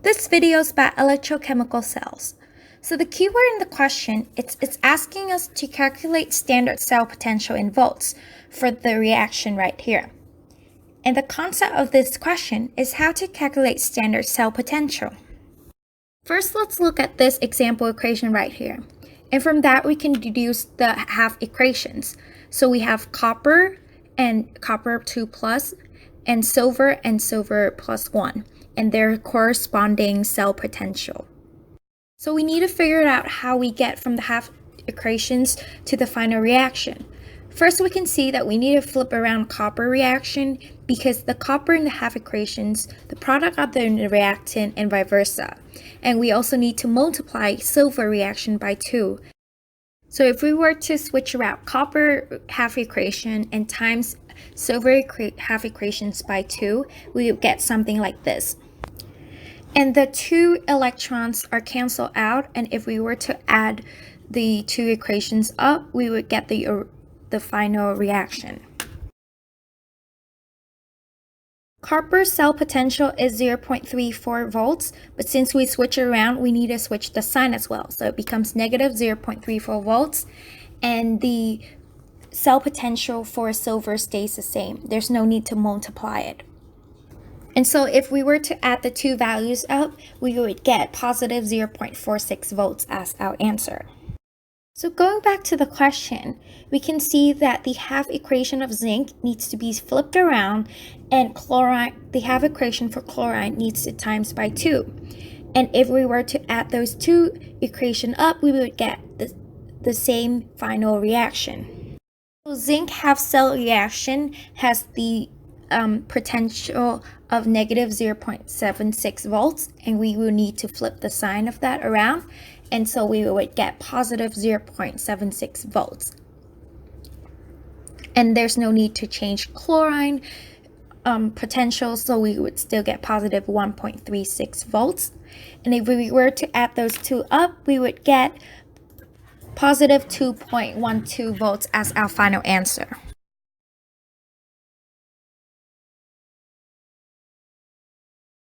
This video is about electrochemical cells. So the keyword in the question, it's asking us to calculate standard cell potential in volts for the reaction right here. And the concept of this question is how to calculate standard cell potential. First, let's look at this example equation right here. And from that, we can deduce the half equations. So we have copper and copper 2 plus, and silver plus 1, and their corresponding cell potential. So we need to figure out how we get from the half equations to the final reaction. First, we can see that we need to flip around copper reaction because the copper in the half equations, the product of the reactant and vice versa. And we also need to multiply silver reaction by 2. So if we were to switch around copper half equation and times silver half equations by 2, we would get something like this. And the 2 electrons are canceled out, and if we were to add the 2 equations up, we would get the final reaction. Copper's cell potential is 0.34 volts, but since we switch around, we need to switch the sign as well. So it becomes negative 0.34 volts, and the cell potential for silver stays the same. There's no need to multiply it. And so if we were to add the 2 values up, we would get positive 0.46 volts as our answer. So going back to the question, we can see that the half equation of zinc needs to be flipped around, and chloride, the half equation for chloride needs to times by 2. And if we were to add those 2 equations up, we would get the same final reaction. So zinc half cell reaction has the potential of negative 0.76 volts, and we will need to flip the sign of that around, and so we would get positive 0.76 volts. And there's no need to change chlorine potential, so we would still get positive 1.36 volts. And if we were to add those 2 up, we would get positive 2.12 volts as our final answer.